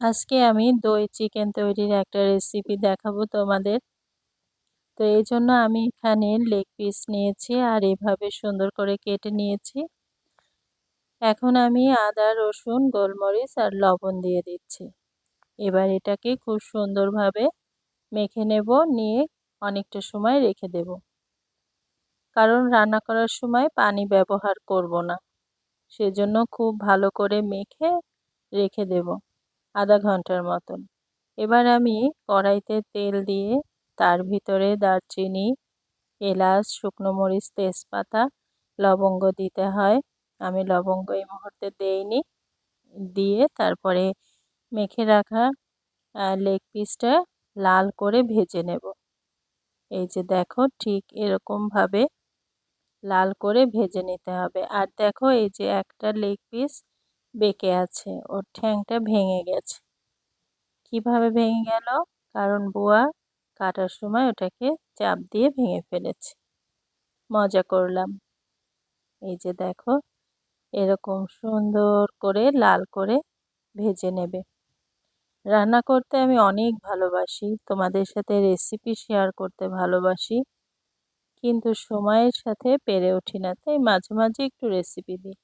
আজকে আমি দই চিকেন তৈরির একটা রেসিপি দেখাবো তোমাদের। তো এই জন্য আমি এখানে লেগ পিস নিয়েছি আর এভাবে সুন্দর করে কেটে নিয়েছি। এখন আমি আদা রসুন গোলমরিচ আর লবণ দিয়ে দিচ্ছি। এবার এটাকে খুব সুন্দরভাবে মেখে নেব, নিয়ে অনেকটা সময় রেখে দেব, কারণ রান্না করার সময় পানি ব্যবহার করব না, সেজন্য খুব ভালো করে মেখে রেখে দেব আধা ঘন্টার মতন। এবার আমি কড়াইতে তেল দিয়ে তার ভিতরে দারচিনি, এলাচ, শুকনো মরিচ, তেজপাতা, লবঙ্গ দিতে হয়। আমি লবঙ্গ এই মুহূর্তে দেইনি। দিয়ে তারপরে মেখে রাখা লেগ পিসটা লাল করে ভেজে নেব। এই যে দেখো, ঠিক এরকমভাবে লাল করে ভেজে নিতে হবে। আর দেখো, এই যে একটা লেগ পিস বেঁকে আছে, ওর ঠ্যাংটা ভেঙে গেছে। কিভাবে ভেঙে গেল? কারণ বুয়া কাটার সময় ওটাকে চাপ দিয়ে ভেঙে ফেলেছে। মজা করলাম। এই যে দেখো, এরকম সুন্দর করে লাল করে ভেজে নেবে। রান্না করতে আমি অনেক ভালোবাসি, তোমাদের সাথে রেসিপি শেয়ার করতে ভালোবাসি, কিন্তু সময়ের সাথে পেরে উঠি না, তাই মাঝে মাঝে একটু রেসিপি দিই।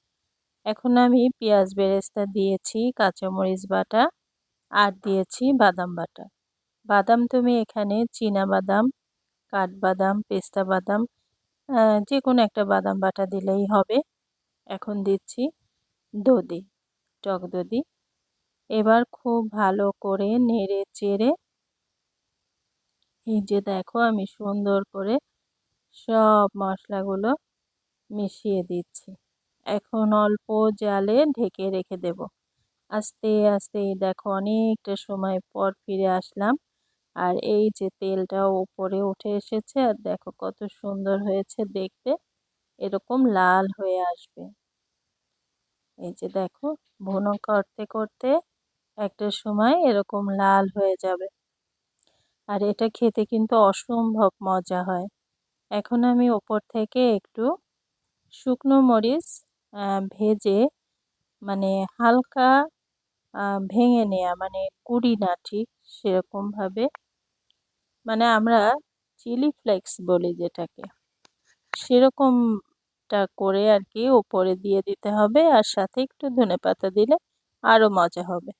এখন আমি পেঁয়াজ বেরেস্তা দিয়েছি, কাঁচামরিচ বাটা, আর দিয়েছি বাদাম বাটা। বাদাম তুমি এখানে চীনা বাদাম, কাঠবাদাম, পেস্তা বাদাম, যে কোনো একটা বাদাম বাটা দিলেই হবে। এখন দিচ্ছি দধি, টক দধি। এবার খুব ভালো করে নেড়ে চেড়ে, এই যে দেখো, আমি সুন্দর করে সব মশলাগুলো মিশিয়ে দিচ্ছি। এখন অল্প জালে ঢেকে রেখে দেব। আস্তে আস্তে দেখো, অনেকটা সময় পর ফিরে আসলাম, আর এই যে তেলটাও উপরে উঠে এসেছে, আর দেখো কত সুন্দর হয়েছে দেখতে, এরকম লাল হয়ে আসবে। এই যে দেখো, ভুনো করতে করতে একটা সময় এরকম লাল হয়ে যাবে, আর এটা খেতে কিন্তু অসম্ভব মজা হয়। এখন আমি ওপর থেকে একটু শুকনো মরিচ ভেজে, মানে হালকা ভেঙে নেওয়া, মানে কুড়ি না ঠিক সেরকমভাবে, মানে আমরা চিলি ফ্লেক্স বলি যেটাকে, সেরকমটা করে আর কি ওপরে দিয়ে দিতে হবে, আর সাথে একটু ধনেপাতা দিলে আরও মজা হবে।